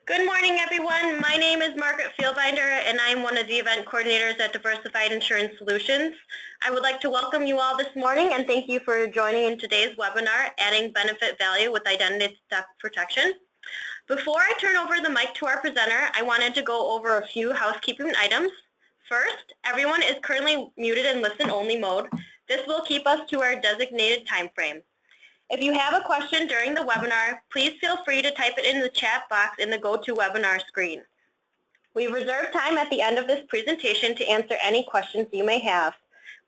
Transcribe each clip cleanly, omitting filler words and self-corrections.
Good morning, everyone. My name is Margaret Fieldbinder, and I'm one of the event coordinators at Diversified Insurance Solutions. I would like to welcome you all this morning and thank you for joining in today's webinar, Adding Benefit Value with Identity Theft Protection. Before I turn over the mic to our presenter, I wanted to go over a few housekeeping items. First, everyone is currently muted in listen-only mode. This will keep us to our designated time frame. If you have a question during the webinar, please feel free to type it in the chat box in the GoToWebinar screen. We reserve time at the end of this presentation to answer any questions you may have.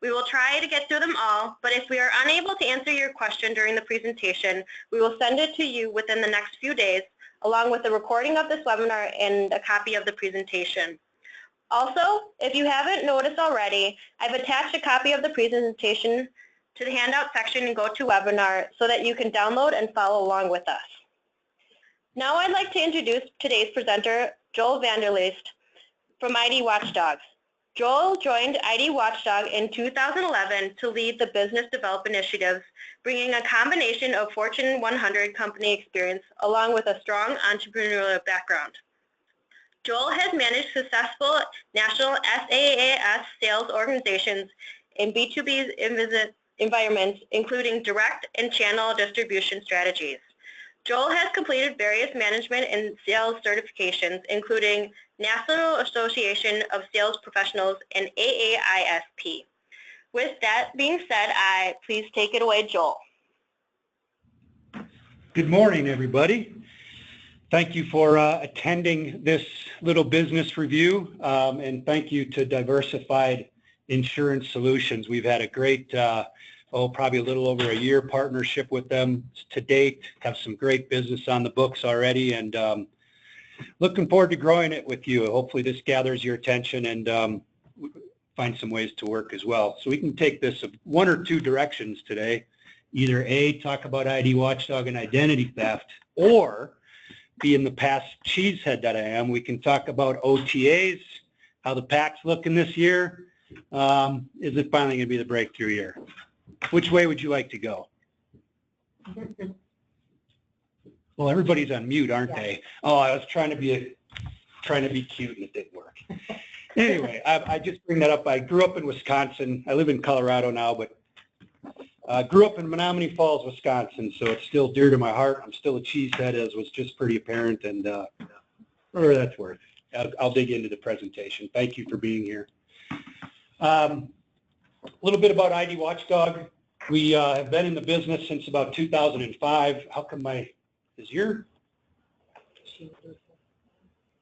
We will try to get through them all, but if we are unable to answer your question during the presentation, we will send it to you within the next few days, along with a recording of this webinar and a copy of the presentation. Also, if you haven't noticed already, I've attached a copy of the presentation to the handout section and GoToWebinar so that you can download and follow along with us. Now I'd like to introduce today's presenter, Joel Vanderleest from ID Watchdog. Joel joined ID Watchdog in 2011 to lead the business development initiatives, bringing a combination of Fortune 100 company experience along with a strong entrepreneurial background. Joel has managed successful national SaaS sales organizations in B2B environments, including direct and channel distribution strategies. Joel has completed various management and sales certifications, including National Association of Sales Professionals and AAISP. With that being said, please take it away, Joel. Good morning, everybody. Thank you for attending this little business review, and thank you to Diversified Insurance Solutions. We've had a great, probably a little over a year partnership with them to date, have some great business on the books already, and looking forward to growing it with you. Hopefully this gathers your attention and find some ways to work as well. So we can take this one or two directions today. Either A, talk about ID Watchdog and identity theft, or being the past cheesehead that I am, we can talk about OTAs, how the PAC's looking this year. Is it finally going to be the breakthrough year? Which way would you like to go? Well, everybody's on mute, aren't they? Oh, I was trying to be cute and it didn't work. Anyway, I just bring that up. I grew up in Wisconsin. I live in Colorado now, but grew up in Menominee Falls, Wisconsin, so it's still dear to my heart. I'm still a cheesehead, as was just pretty apparent, and whatever that's worth. I'll dig into the presentation. Thank you for being here. A little bit about ID Watchdog. We have been in the business since about 2005. How come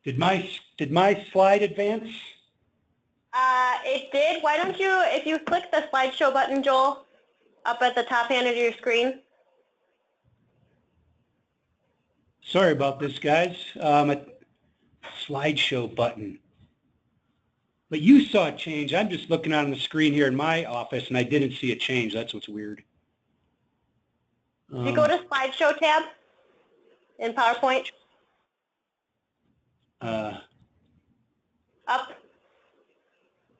did my slide advance? It did. Why don't you, if you click the slideshow button, Joel, up at the top hand of your screen. Sorry about this, guys. A slideshow button. But you saw a change. I'm just looking on the screen here in my office, and I didn't see a change. That's what's weird. If you go to slideshow tab in PowerPoint. Up.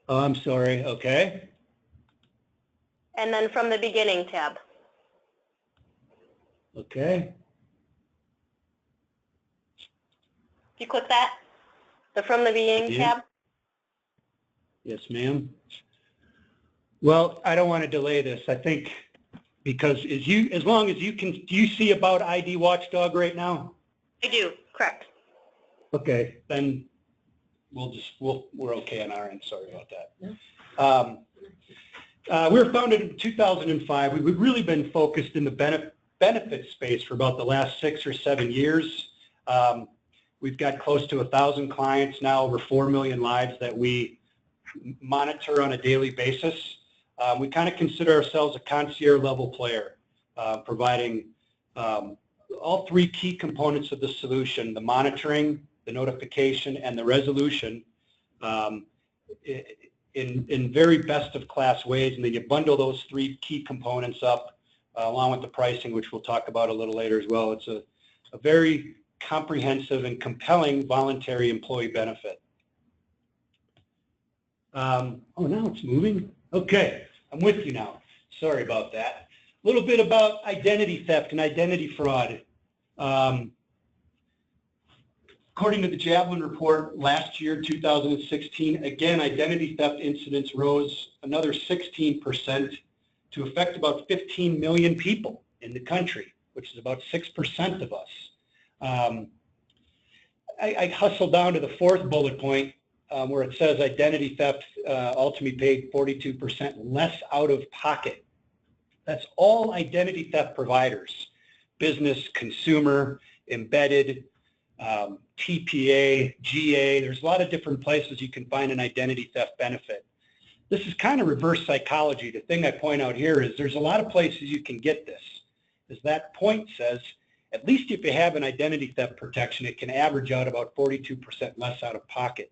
Oh, I'm sorry. Okay. And then from the beginning tab. Okay. If you click that, the from the beginning tab. Yes, ma'am. Well, I don't want to delay this. I think because as long as you can, do you see about ID Watchdog right now? I do, correct. Okay, then we're okay on our end. Sorry about that. We were founded in 2005. We've really been focused in the benefit space for about the last 6 or 7 years. We've got close to 1,000 clients now, over 4 million lives that we monitor on a daily basis. We kind of consider ourselves a concierge level player, providing all 3 key components of the solution: the monitoring, the notification, and the resolution in very best of class ways. And then you bundle those 3 key components up along with the pricing, which we'll talk about a little later as well. It's a very comprehensive and compelling voluntary employee benefit. Oh, now it's moving. Okay, I'm with you now. Sorry about that. A little bit about identity theft and identity fraud. According to the Javelin report, last year, 2016, again, identity theft incidents rose another 16% to affect about 15 million people in the country, which is about 6% of us. I hustled down to the fourth bullet point where it says identity theft ultimately paid 42% less out of pocket. That's all identity theft providers, business, consumer, embedded, TPA, GA. There's a lot of different places you can find an identity theft benefit. This is kind of reverse psychology. The thing I point out here is there's a lot of places you can get this. As that point says, at least if you have an identity theft protection, it can average out about 42% less out of pocket.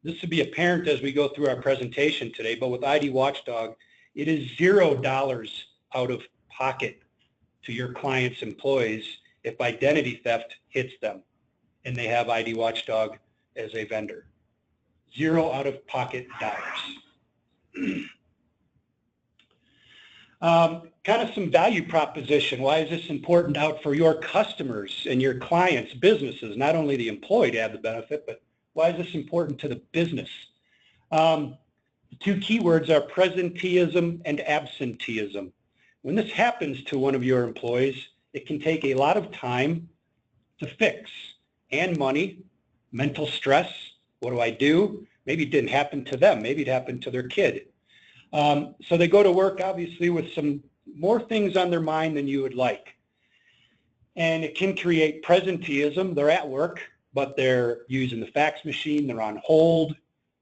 This will be apparent as we go through our presentation today, but with ID Watchdog, it is $0 out of pocket to your client's employees if identity theft hits them and they have ID Watchdog as a vendor. 0 out of pocket dollars. Kind of some value proposition. Why is this important out for your customers and your clients, businesses, not only the employee to have the benefit, but why is this important to the business? The two keywords are presenteeism and absenteeism. When this happens to one of your employees, it can take a lot of time to fix and money, mental stress. What do I do? Maybe it didn't happen to them. Maybe it happened to their kid. So they go to work, obviously, with some more things on their mind than you would like. And it can create presenteeism. They're at work, but they're using the fax machine. They're on hold.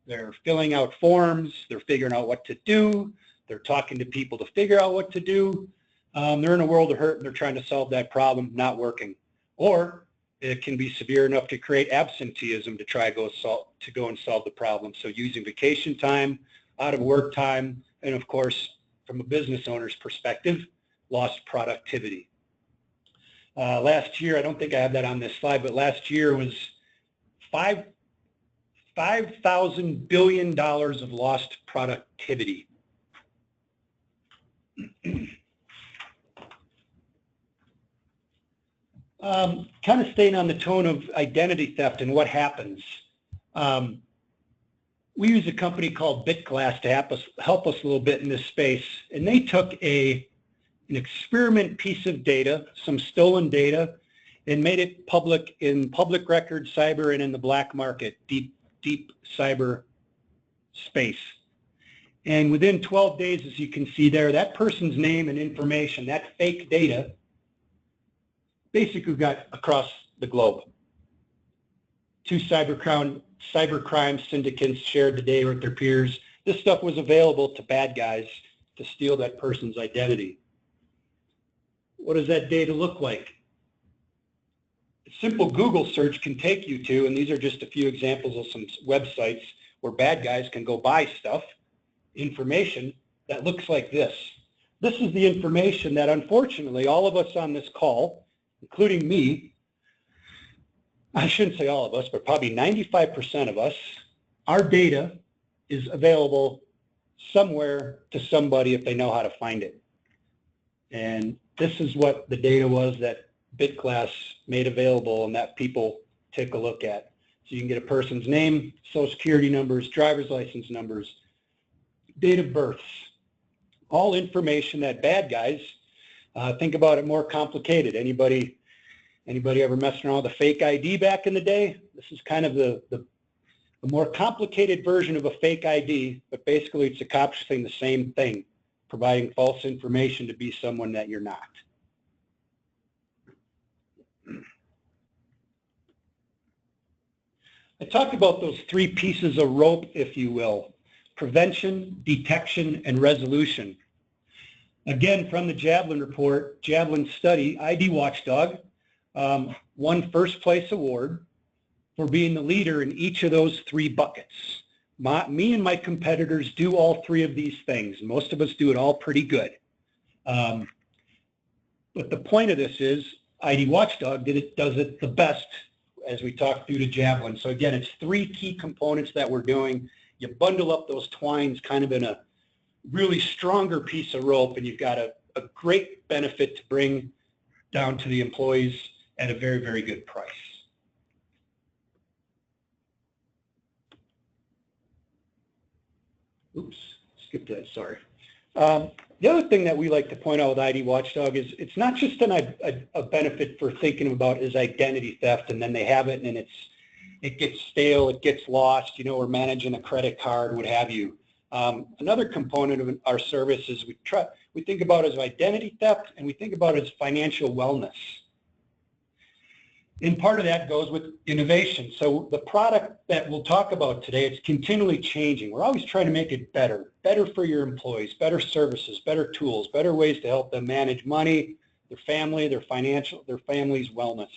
They're filling out forms. They're figuring out what to do. They're talking to people to figure out what to do. They're in a world of hurt, and they're trying to solve that problem, not working. Or it can be severe enough to create absenteeism to try to go and solve the problem. So using vacation time, out of work time, and of course, from a business owner's perspective, lost productivity. Last year, I don't think I have that on this slide, but last year was $5,000 billion of lost productivity. Kind of staying on the tone of identity theft and what happens. We use a company called BitGlass to help us a little bit in this space, and they took an experiment piece of data, some stolen data, and made it public in public record cyber and in the black market, deep cyber space. And within 12 days, as you can see there, that person's name and information, that fake data, basically got across the globe. 2 cybercrime syndicates shared the data with their peers. This stuff was available to bad guys to steal that person's identity. What does that data look like? A simple Google search can take you to, and these are just a few examples of some websites where bad guys can go buy stuff, information that looks like this. This is the information that unfortunately all of us on this call, including me, I shouldn't say all of us, but probably 95% of us, our data is available somewhere to somebody if they know how to find it. And this is what the data was that BitGlass made available and that people take a look at. So you can get a person's name, social security numbers, driver's license numbers, date of births, all information that bad guys, think about it more complicated. Anybody ever messing around with a fake ID back in the day? This is kind of the more complicated version of a fake ID, but basically it's accomplishing the same thing, providing false information to be someone that you're not. I talked about those 3 pieces of rope, if you will: prevention, detection, and resolution. Again, from the Javelin report, Javelin study, ID Watchdog won first place award for being the leader in each of those 3 buckets. Me and my competitors do all 3 of these things. Most of us do it all pretty good. But the point of this is ID Watchdog does it the best as we talk through the Javelin. So again, it's 3 key components that we're doing. You bundle up those twines kind of in a really stronger piece of rope, and you've got a great benefit to bring down to the employees at a very, very good price. skip that, sorry. The other thing that we like to point out with ID Watchdog is it's not just a benefit for thinking about is identity theft and then they have it and it gets stale, it gets lost, you know, we're managing a credit card, what have you. Another component of our service is we think about it as identity theft and we think about it as financial wellness. And part of that goes with innovation. So the product that we'll talk about today, it's continually changing. We're always trying to make it better for your employees, better services, better tools, better ways to help them manage money, their family, their family's wellness.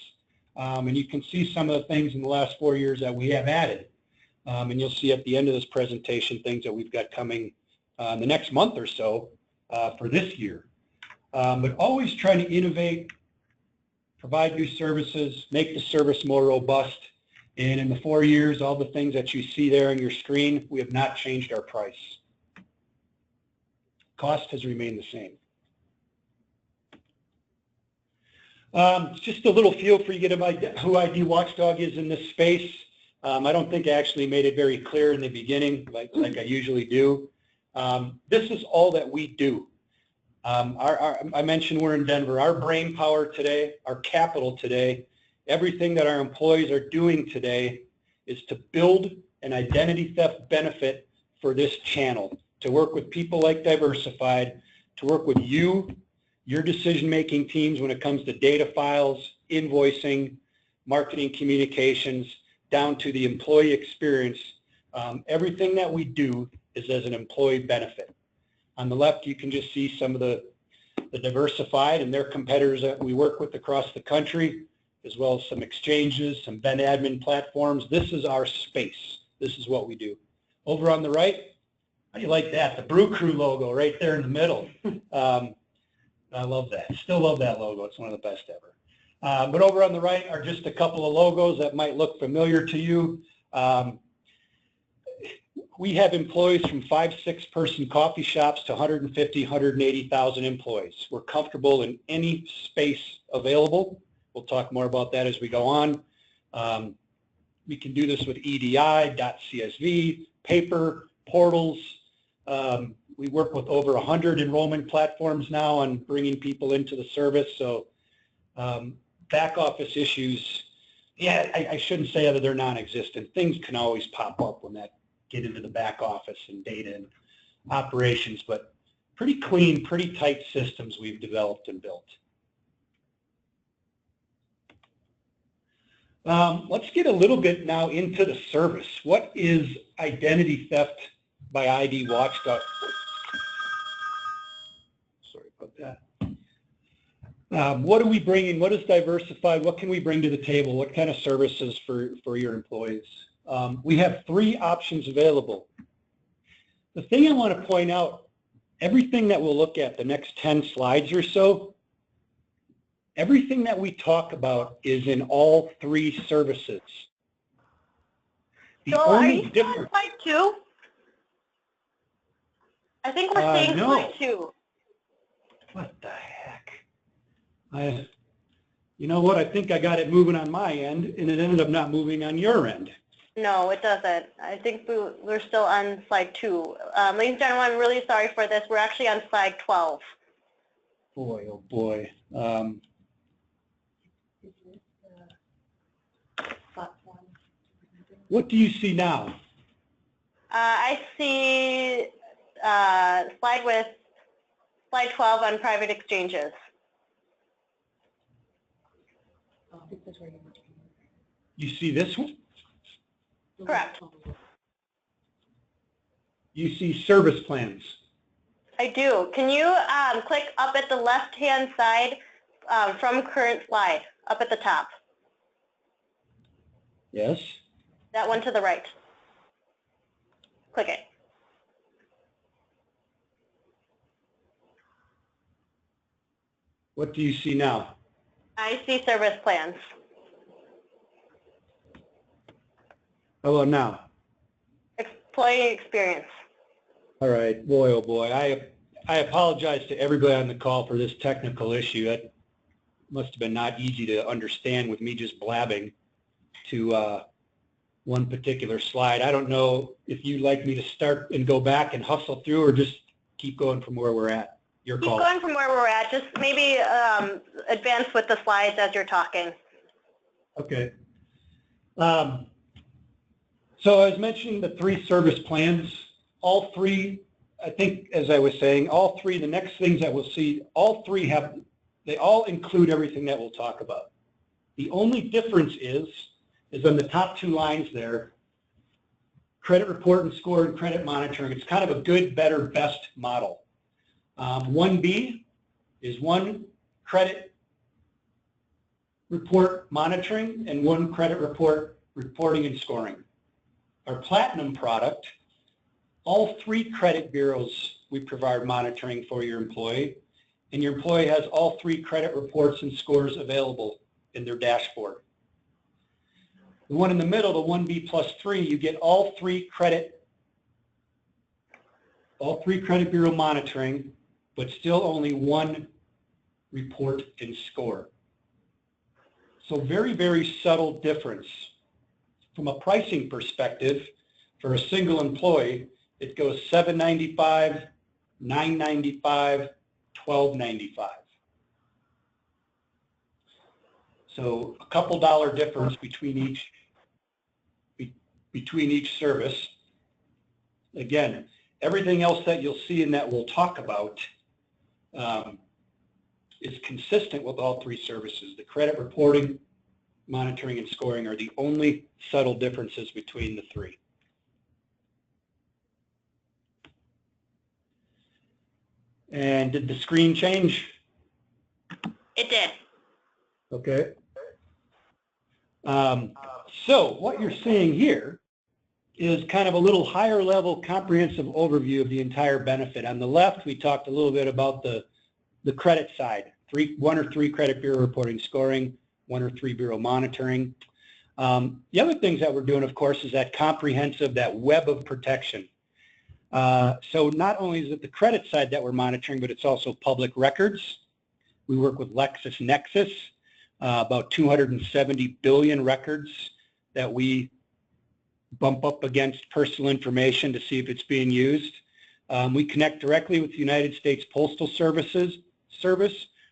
And you can see some of the things in the last 4 years that we have added. And you'll see at the end of this presentation things that we've got coming in the next month or so for this year. But always trying to innovate, provide new services, make the service more robust. And in the 4 years, all the things that you see there on your screen, we have not changed our price. Cost has remained the same. Just a little feel for you to get who ID Watchdog is in this space. I don't think I actually made it very clear in the beginning, like I usually do. This is all that we do. I mentioned we're in Denver. Our brain power today, our capital today, everything that our employees are doing today is to build an identity theft benefit for this channel, to work with people like Diversified, to work with you, your decision-making teams when it comes to data files, invoicing, marketing communications, down to the employee experience. Everything that we do is as an employee benefit. On the left, you can just see some of the Diversified and their competitors that we work with across the country, as well as some exchanges, some Ben admin platforms. This is our space. This is what we do. Over on the right, how do you like that? The Brew Crew logo right there in the middle. I love that. Still love that logo. It's one of the best ever. But over on the right are just a couple of logos that might look familiar to you. We have employees from 5-6 person coffee shops to 150, 180,000 employees. We're comfortable in any space available. We'll talk more about that as we go on. We can do this with EDI, .csv, paper, portals. We work with over 100 enrollment platforms now on bringing people into the service. So back office issues, yeah, I shouldn't say that they're non-existent. Things can always pop up when that get into the back office and data and operations, but pretty clean, pretty tight systems we've developed and built. Let's get a little bit now into the service. What is identity theft by ID Watchdog? Sorry about that. What are we bringing? What is Diversified? What can we bring to the table? What kind of services for your employees? We have 3 options available. The thing I want to point out, everything that we'll look at the next 10 slides or so, everything that we talk about is in all 3 services. The are you still on slide 2? I think we're seeing no. slide 2. What the heck? You know what? I think I got it moving on my end, and it ended up not moving on your end. No, it doesn't. I think we're still on slide 2. Ladies and gentlemen, I'm really sorry for this. We're actually on slide 12. Boy, oh boy. What do you see now? I see slide 12 on private exchanges. You see this one? Correct. You see service plans. I do. Can you click up at the left-hand side from current slide, up at the top? Yes. That one to the right. Click it. What do you see now? I see service plans. How about now? Employee experience. All right, boy, oh boy. I apologize to everybody on the call for this technical issue. That must have been not easy to understand with me just blabbing to one particular slide. I don't know if you'd like me to start and go back and hustle through or just keep going from where we're at. Your call. Keep going from where we're at. Just maybe advance with the slides as you're talking. Okay. So I was mentioning the 3 service plans. All 3, I think, as I was saying, all 3, the next things that we'll see, all 3 they all include everything that we'll talk about. The only difference is on the top 2 lines there, credit report and score and credit monitoring. It's kind of a good, better, best model. 1B is 1 credit report monitoring and 1 credit report reporting and scoring. Our Platinum product, all 3 credit bureaus we provide monitoring for your employee, and your employee has all 3 credit reports and scores available in their dashboard. The one in the middle, the 1B+3, you get all 3 credit bureau monitoring, but still only 1 report and score. So very, very subtle difference. From a pricing perspective, for a single employee, it goes $795, $995, $1295. So a couple dollar difference between each service. Again, everything else that you'll see and that we'll talk about is consistent with all 3 services. The credit reporting, monitoring, and scoring are the only subtle differences between the 3. And did the screen change? It did. Okay. So what you're seeing here is kind of a little higher level comprehensive overview of the entire benefit. On the left, we talked a little bit about the credit side, 1 or 3 credit bureau reporting scoring, 1 or 3 bureau monitoring. The other things that we're doing, of course, is that comprehensive, that web of protection. So not only is it the credit side that we're monitoring, but it's also public records. We work with LexisNexis, about 270 billion records that we bump up against personal information to see if it's being used. We connect directly with the United States Postal Service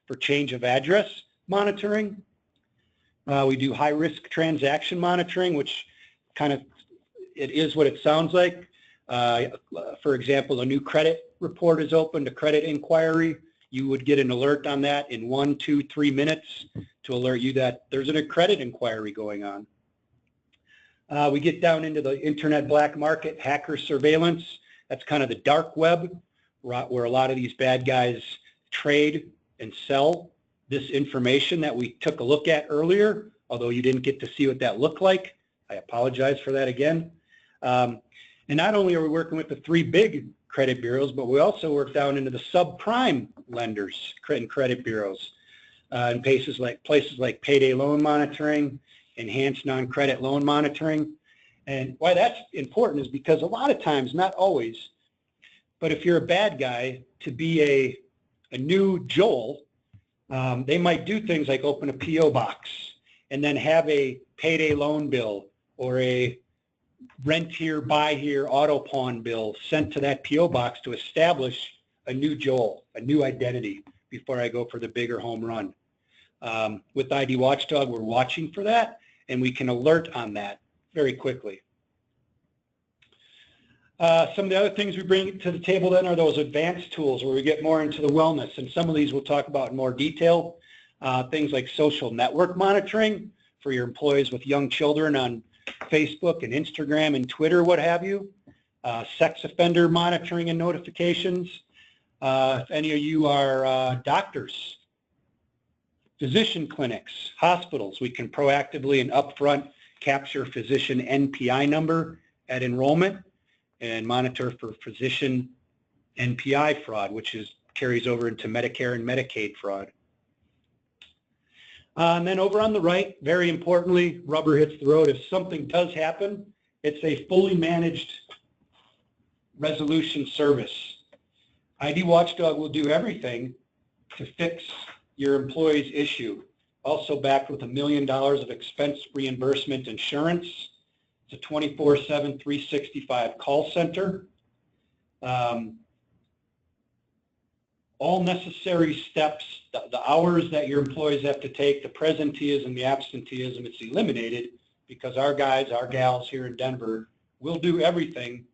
for change of address monitoring. We do high-risk transaction monitoring, which kind of, it is what it sounds like. For example, a new credit report is opened, a credit inquiry. You would get an alert on that in 1, 2, 3 minutes to alert you that there's a credit inquiry going on. We get down into the internet black market, hacker surveillance. That's kind of the dark web, where a lot of these bad guys trade and sell this information that we took a look at earlier, although you didn't get to see what that looked like. I apologize for that again. And not only are we working with the 3 big credit bureaus, but we also work down into the subprime lenders and credit bureaus in places like payday loan monitoring, enhanced non-credit loan monitoring. And why that's important is because a lot of times, not always, but if you're a bad guy, to be a new Joel, they might do things like open a P.O. box and then have a payday loan bill or a rent here, buy here, auto pawn bill sent to that P.O. box to establish a new Joel, a new identity before I go for the bigger home run. With ID Watchdog, we're watching for that, and we can alert on that very quickly. Some of the other things we bring to the table then are those advanced tools where we get more into the wellness, and some of these we'll talk about in more detail. Things like social network monitoring for your employees with young children on Facebook and Instagram and Twitter, what have you. Sex offender monitoring and notifications. If any of you are doctors, physician clinics, hospitals, we can proactively and upfront capture physician NPI number at enrollment and monitor for physician NPI fraud, which carries over into Medicare and Medicaid fraud. And then over on the right, very importantly, rubber hits the road. If something does happen, it's a fully managed resolution service. ID Watchdog will do everything to fix your employee's issue. Also backed with $1 million of expense reimbursement insurance It's a 24/7, 365 call center. All necessary steps, the hours that your employees have to take, the presenteeism, the absenteeism, it's eliminated because our guys, our gals here in Denver will do everything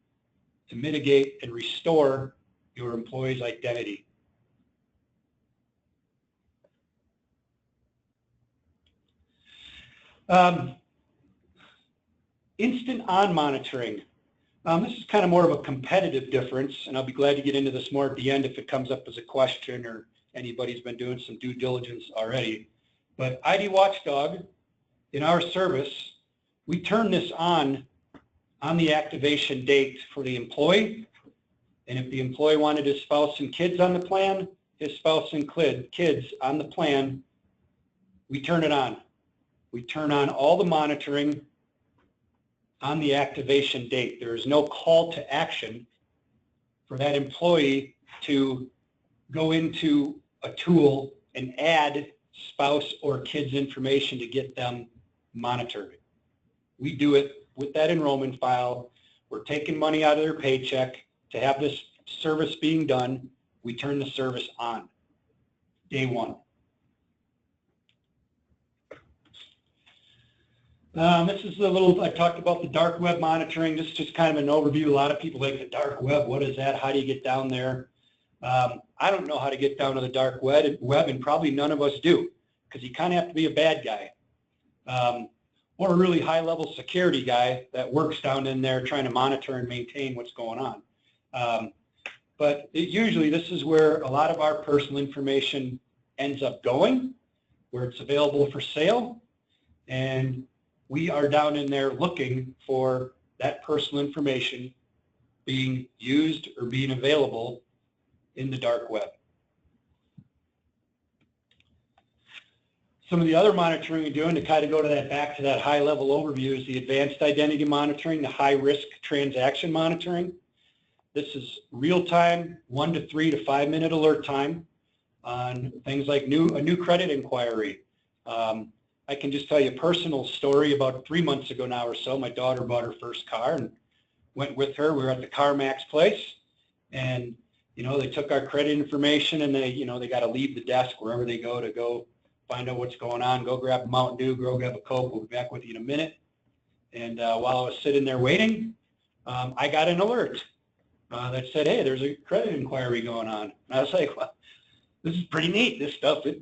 to mitigate and restore your employee's identity. Instant on monitoring. This is kind of more of a competitive difference, and I'll be glad to get into this more at the end if it comes up as a question or anybody's been doing some due diligence already. But ID Watchdog, in our service, we turn this on the activation date for the employee. And if the employee wanted his spouse and kids on the plan, his spouse and kids on the plan, we turn it on. We turn on all the monitoring on the activation date. There is no call to action for that employee to go into a tool and add spouse or kids information to get them monitored. We do it with that enrollment file. We're taking money out of their paycheck to have this service being done. We turn the service on day one. This is a little, I talked about the dark web monitoring. This is just kind of an overview. A lot of people like the dark web. What is that? How do you get down there? I don't know how to get down to the dark web, and probably none of us do, because you kind of have to be a bad guy or a really high-level security guy that works down in there trying to monitor and maintain what's going on. But usually this is where a lot of our personal information ends up going, where it's available for sale, and we are down in there looking for that personal information being used or being available in the dark web. Some of the other monitoring we're doing to kind of go to that back to that high-level overview is the advanced identity monitoring, the high-risk transaction monitoring. This is real-time, 1 to 3 to 5 minute alert time on things like a new credit inquiry. I can just tell you a personal story. About 3 months ago now or so, my daughter bought her first car and went with her. We were at the CarMax place, and they took our credit information, and they got to leave the desk wherever they go to go find out what's going on. Go grab a Mountain Dew, go grab a Coke. We'll be back with you in a minute. And while I was sitting there waiting, I got an alert that said, "Hey, there's a credit inquiry going on." And I was like, "Well, this is pretty neat. This stuff, it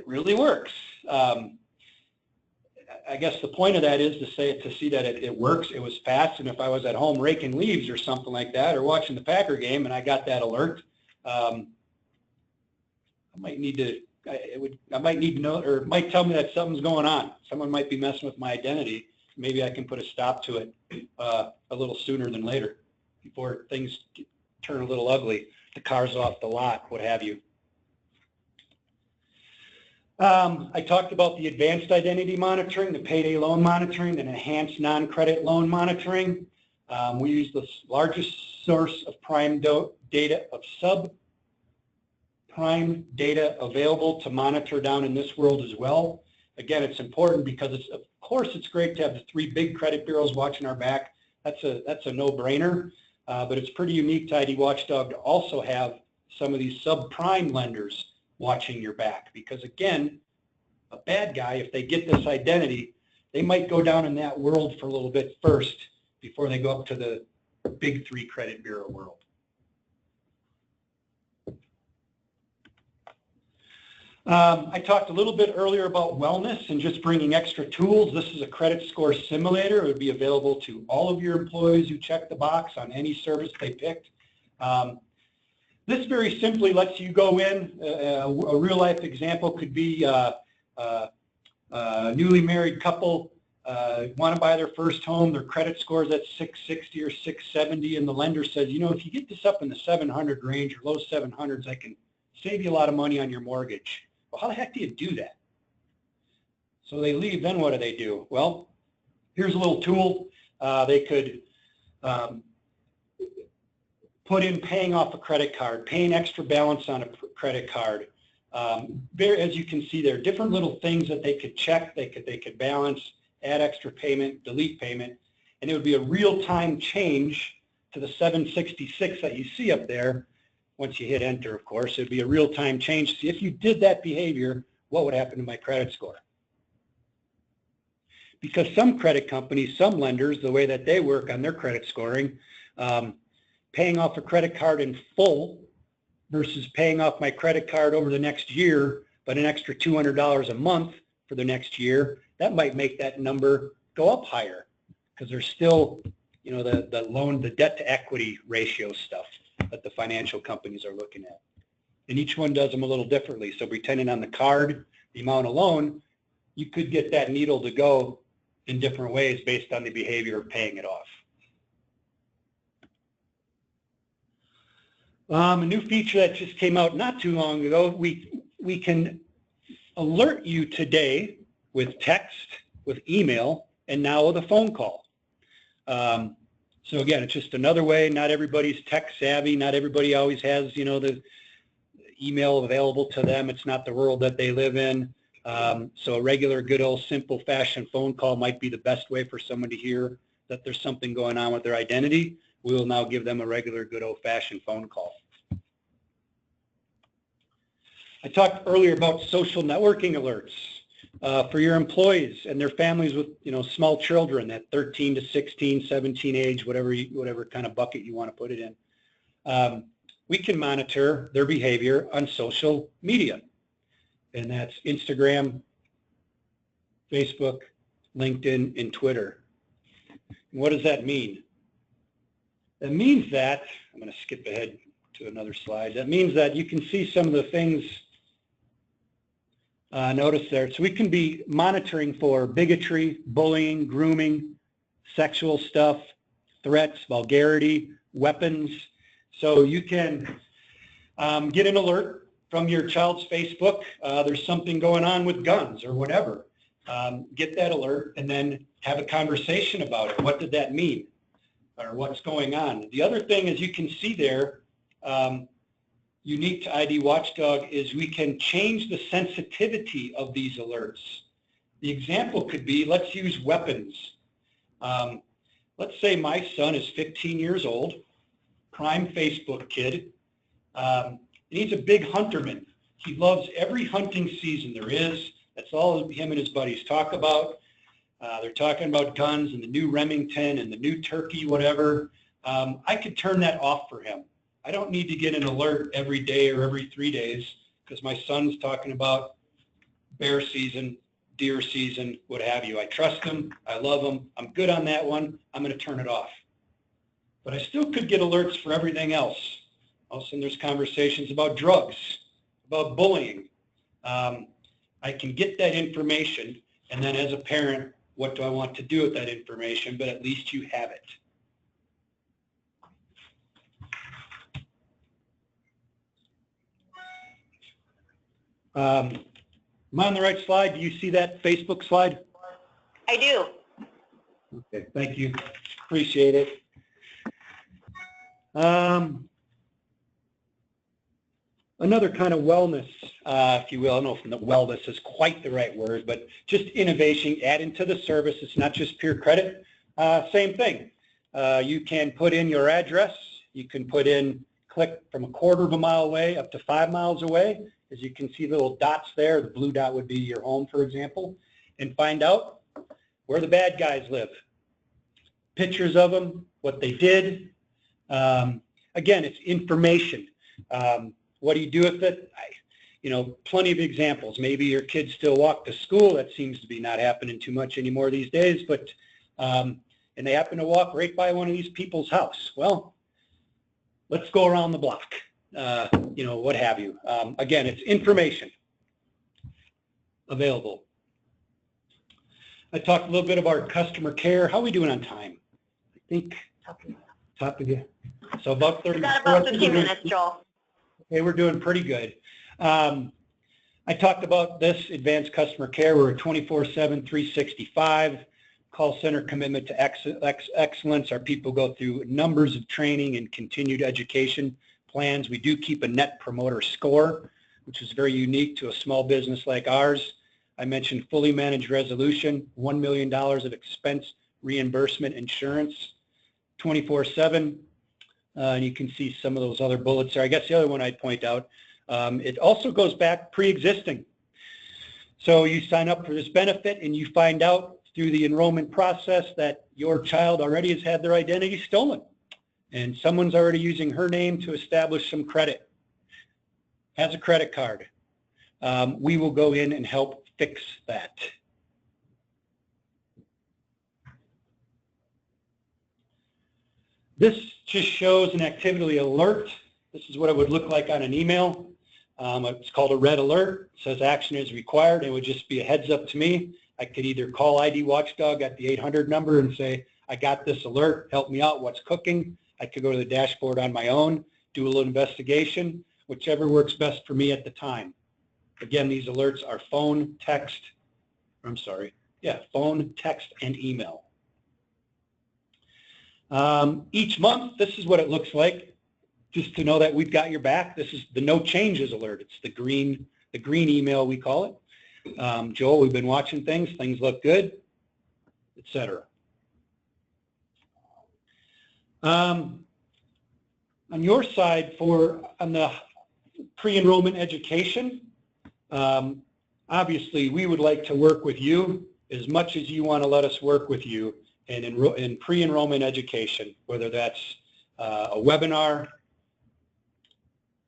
really works." I guess the point of that is to see that it works. It was fast, and if I was at home raking leaves or something like that, or watching the Packer game, and I got that alert, I might need to know, or it might tell me that something's going on. Someone might be messing with my identity. Maybe I can put a stop to it a little sooner than later, before things turn a little ugly. The car's off the lot, what have you. I talked about the advanced identity monitoring, the payday loan monitoring, and enhanced non-credit loan monitoring. We use the largest source of prime data, of subprime data available to monitor down in this world as well. Again, it's important because of course it's great to have the 3 big credit bureaus watching our back. That's a no-brainer, but it's pretty unique to ID Watchdog to also have some of these subprime lenders watching your back, because again, a bad guy, if they get this identity, they might go down in that world for a little bit first before they go up to the big 3 credit bureau world. I talked a little bit earlier about wellness and just bringing extra tools. This is a credit score simulator. It would be available to all of your employees who check the box on any service they picked. This very simply lets you go in. A real-life example could be a newly married couple want to buy their first home. Their credit score is at 660 or 670, and the lender says, if you get this up in the 700 range or low 700s, I can save you a lot of money on your mortgage. Well, how the heck do you do that? So they leave. Then what do? Well, here's a little tool. They could put in paying off a credit card, paying extra balance on a credit card. As you can see, there are different little things that they could check. They could balance, add extra payment, delete payment, and it would be a real-time change to the 766 that you see up there. Once you hit enter, of course, it'd be a real-time change. See if you did that behavior, what would happen to my credit score? Because some credit companies, some lenders, the way that they work on their credit scoring, paying off a credit card in full versus paying off my credit card over the next year, but an extra $200 a month for the next year, that might make that number go up higher because there's still, you know, the debt to equity ratio stuff that the financial companies are looking at. And each one does them a little differently. So depending on the card, the amount of loan, you could get that needle to go in different ways based on the behavior of paying it off. A new feature that just came out not too long ago, we can alert you today with text, with email, and now with a phone call. So again, it's just another way. Not everybody's tech savvy. Not everybody always has, you know, the email available to them. It's not the world that they live in. So a regular, good old, simple fashioned phone call might be the best way for someone to hear that there's something going on with their identity. We will now give them a regular, good old fashioned phone call. I talked earlier about social networking alerts for your employees and their families with, you know, small children at 13 to 16, 17 age, whatever kind of bucket you want to put it in. We can monitor their behavior on social media, and that's Instagram, Facebook, LinkedIn, and Twitter. And what does that mean? That means that, I'm going to skip ahead to another slide. That means that you can see some of the things notice there. So we can be monitoring for bigotry, bullying, grooming, sexual stuff, threats, vulgarity, weapons. So you can get an alert from your child's Facebook. There's something going on with guns or whatever. Get that alert and then have a conversation about it. What did that mean? Or what's going on? The other thing is you can see there, unique to ID Watchdog, is we can change the sensitivity of these alerts. The example could be, let's use weapons. Let's say my son is 15 years old, prime Facebook kid. He's a big hunterman. He loves every hunting season there is. That's all him and his buddies talk about. They're talking about guns and the new Remington and the new turkey, whatever. I could turn that off for him. I don't need to get an alert every day or every 3 days because my son's talking about bear season, deer season, what have you. I trust him. I love him. I'm good on that one. I'm going to turn it off. But I still could get alerts for everything else. All of a sudden there's conversations about drugs, about bullying. I can get that information, and then as a parent, what do I want to do with that information? But at least you have it. Am I on the right slide? Do you see that Facebook slide? I do. Okay, thank you. Appreciate it. Another kind of wellness, if you will. I don't know if wellness is quite the right word, but just innovation, add into the service. It's not just pure credit. Same thing. You can put in your address. You can put in, click from a quarter of a mile away up to 5 miles away. As you can see the little dots there, the blue dot would be your home, for example, and find out where the bad guys live. Pictures of them, what they did. Again, it's information. What do you do with it? Plenty of examples. Maybe your kids still walk to school. That seems to be not happening too much anymore these days, but and they happen to walk right by one of these people's house. Well, let's go around the block. What have you. Again, it's information available. I talked a little bit about customer care. How are we doing on time? I think top of you. So about 30 minutes. Got about 15 minutes, Joel. Okay, we're doing pretty good. I talked about this advanced customer care. We're a 24/7, 365 call center commitment to excellence. Our people go through numbers of training and continued education plans. We do keep a net promoter score, which is very unique to a small business like ours. I mentioned fully managed resolution, $1 million of expense reimbursement insurance 24/7. And you can see some of those other bullets there. I guess the other one I'd point out, it also goes back pre-existing. So you sign up for this benefit and you find out through the enrollment process that your child already has had their identity stolen. And someone's already using her name to establish some credit, has a credit card. We will go in and help fix that. This just shows an activity alert. This is what it would look like on an email. It's called a red alert. It says action is required. It would just be a heads up to me. I could either call ID Watchdog at the 800 number and say, I got this alert, help me out, what's cooking? I could go to the dashboard on my own, do a little investigation, whichever works best for me at the time. Again, these alerts are phone, text, phone, text, and email. Each month, this is what it looks like, just to know that we've got your back. This is the no changes alert. It's the green email, we call it. Joel, we've been watching things look good, etc. On your side, on the pre-enrollment education, obviously we would like to work with you as much as you want to let us work with you in pre-enrollment education, whether that's a webinar,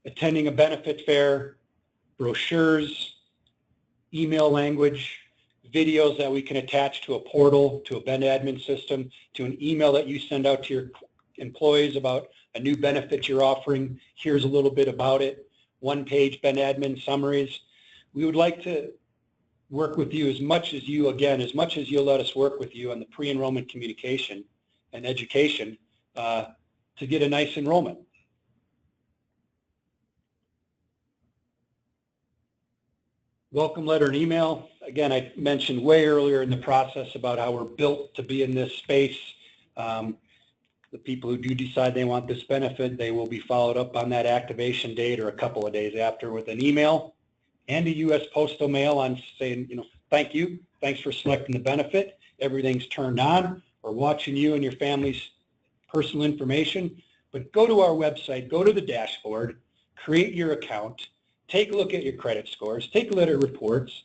attending a benefit fair, brochures, email language, videos that we can attach to a portal, to a Ben admin system, to an email that you send out to your employees about a new benefit you're offering. Here's a little bit about it. One-page Ben admin summaries. We would like to work with you as much as you'll let us work with you on the pre-enrollment communication and education to get a nice enrollment. Welcome letter and email. Again, I mentioned way earlier in the process about how we're built to be in this space. The people who do decide they want this benefit, they will be followed up on that activation date or a couple of days after with an email and a U.S. postal mail on saying, thank you, thanks for selecting the benefit. Everything's turned on. We're watching you and your family's personal information. But go to our website, go to the dashboard, create your account, take a look at your credit scores, take a look at reports,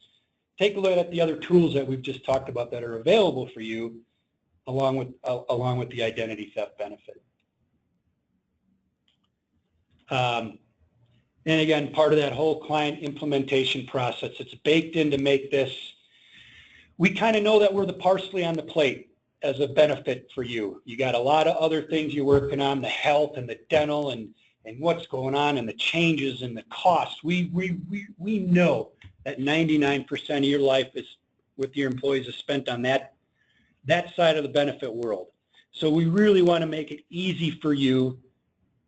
take a look at the other tools that we've just talked about that are available for you along with the identity theft benefit. And again, part of that whole client implementation process, it's baked in to make this. We kind of know that we're the parsley on the plate as a benefit for you. You got a lot of other things you're working on, the health and the dental and what's going on and the changes and the costs. We know that 99% of your life is with your employees is spent on that side of the benefit world. So we really want to make it easy for you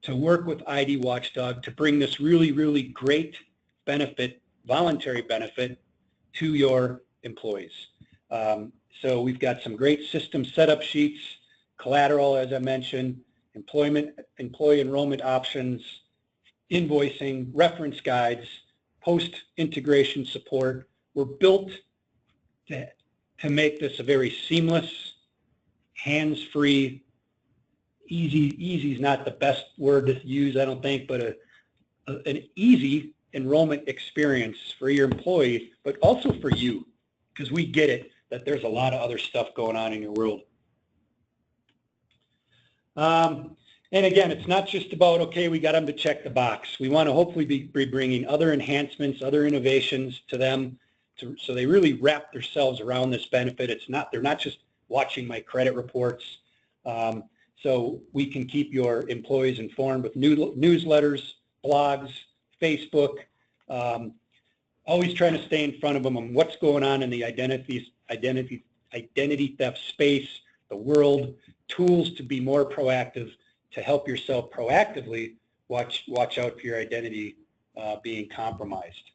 to work with ID Watchdog to bring this really, really great benefit, voluntary benefit, to your employees. So we've got some great system setup sheets, collateral, as I mentioned, employee enrollment options, invoicing, reference guides, post-integration support. We're built to make this a very seamless, hands-free, easy is not the best word to use, I don't think, but an easy enrollment experience for your employee, but also for you, because we get it that there's a lot of other stuff going on in your world. And again, it's not just about, okay, we got them to check the box. We want to hopefully be bringing other enhancements, other innovations to them, so they really wrap themselves around this benefit. They're not just watching my credit reports. So we can keep your employees informed with newsletters, blogs, Facebook, always trying to stay in front of them on what's going on in the identity theft space, the world, tools to be more proactive, to help yourself proactively watch out for your identity being compromised.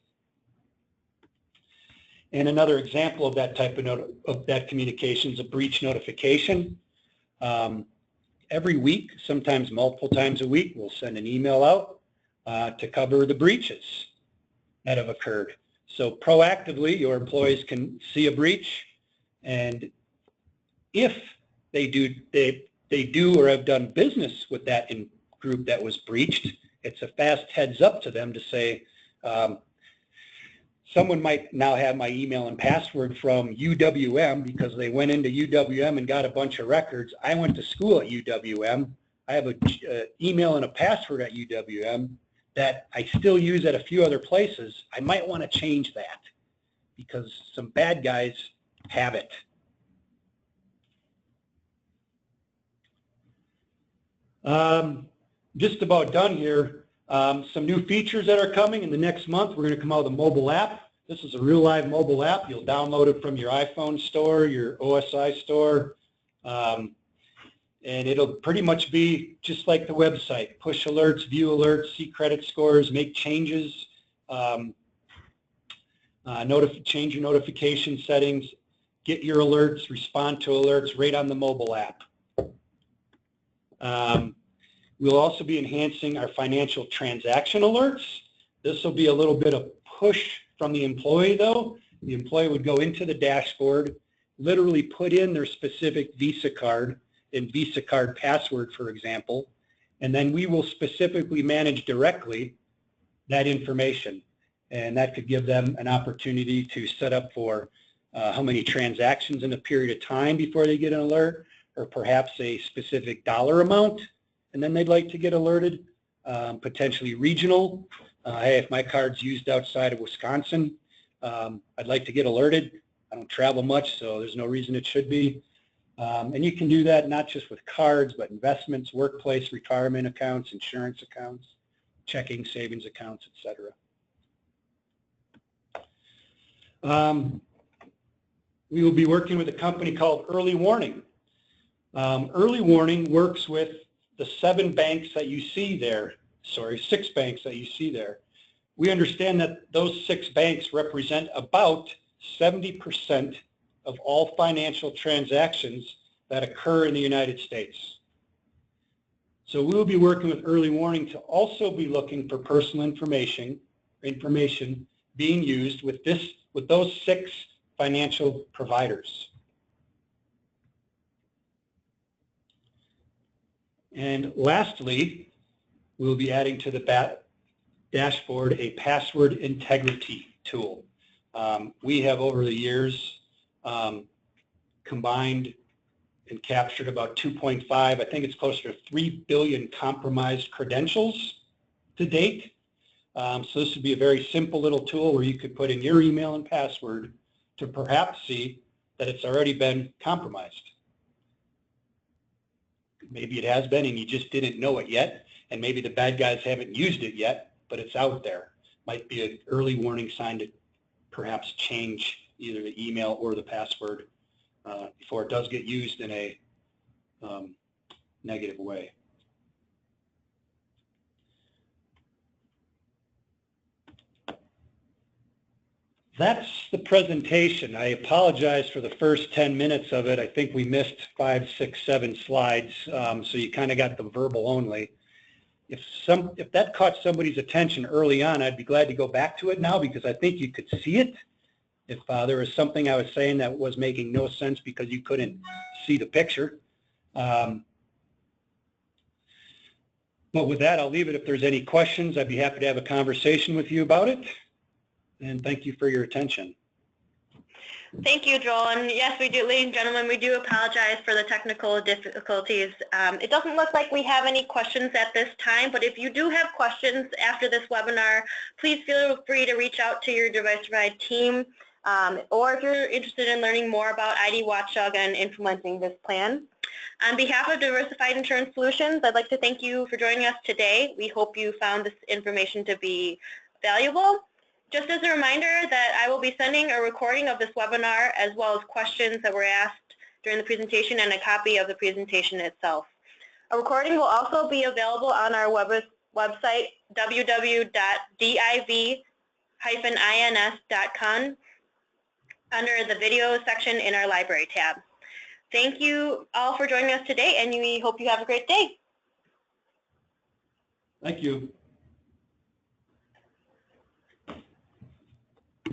And another example of that type of that communication is a breach notification. Every week, sometimes multiple times a week, we'll send an email out to cover the breaches that have occurred. So proactively, your employees can see a breach, and if they do or have done business with that group that was breached, it's a fast heads up to them to say, someone might now have my email and password from UWM because they went into UWM and got a bunch of records. I went to school at UWM. I have an email and a password at UWM that I still use at a few other places. I might want to change that because some bad guys have it. Just about done here. Some new features that are coming in the next month. We're going to come out with a mobile app. This is a real live mobile app. You'll download it from your iPhone store, your OSI store, and it'll pretty much be just like the website. Push alerts, view alerts, see credit scores, make changes, change your notification settings, get your alerts, respond to alerts right on the mobile app. We'll also be enhancing our financial transaction alerts. This will be a little bit of push from the employee though. The employee would go into the dashboard, literally put in their specific Visa card and Visa card password, for example, and then we will specifically manage directly that information. And that could give them an opportunity to set up for how many transactions in a period of time before they get an alert, or perhaps a specific dollar amount, and then they'd like to get alerted, potentially regional. Hey, if my card's used outside of Wisconsin, I'd like to get alerted. I don't travel much, so there's no reason it should be. And you can do that not just with cards, but investments, workplace, retirement accounts, insurance accounts, checking, savings accounts, etc. We will be working with a company called Early Warning. Early Warning works with the 7 banks that you see there, 6 banks that you see there. We understand that those 6 banks represent about 70% of all financial transactions that occur in the United States. So we'll be working with Early Warning to also be looking for personal information being used with those 6 financial providers. And lastly, we'll be adding to the dashboard a password integrity tool. We have over the years combined and captured about 2.5, I think it's closer to 3 billion compromised credentials to date. So this would be a very simple little tool where you could put in your email and password to perhaps see that it's already been compromised. Maybe it has been and you just didn't know it yet, and maybe the bad guys haven't used it yet, but it's out there. Might be an early warning sign to perhaps change either the email or the password before it does get used in a negative way. That's the presentation. I apologize for the first 10 minutes of it. I think we missed 5, 6, 7 slides, so you kind of got the verbal only. If that caught somebody's attention early on, I'd be glad to go back to it now because I think you could see it. If there was something I was saying that was making no sense because you couldn't see the picture. But with that, I'll leave it. If there's any questions, I'd be happy to have a conversation with you about it. And thank you for your attention. Thank you, Joel. And yes, we do, ladies and gentlemen, we do apologize for the technical difficulties. It doesn't look like we have any questions at this time, but if you do have questions after this webinar, please feel free to reach out to your Diversified team, or if you're interested in learning more about ID Watchdog and implementing this plan. On behalf of Diversified Insurance Solutions, I'd like to thank you for joining us today. We hope you found this information to be valuable. Just as a reminder that I will be sending a recording of this webinar as well as questions that were asked during the presentation and a copy of the presentation itself. A recording will also be available on our website, www.div-ins.com, under the video section in our library tab. Thank you all for joining us today, and we hope you have a great day. Thank you.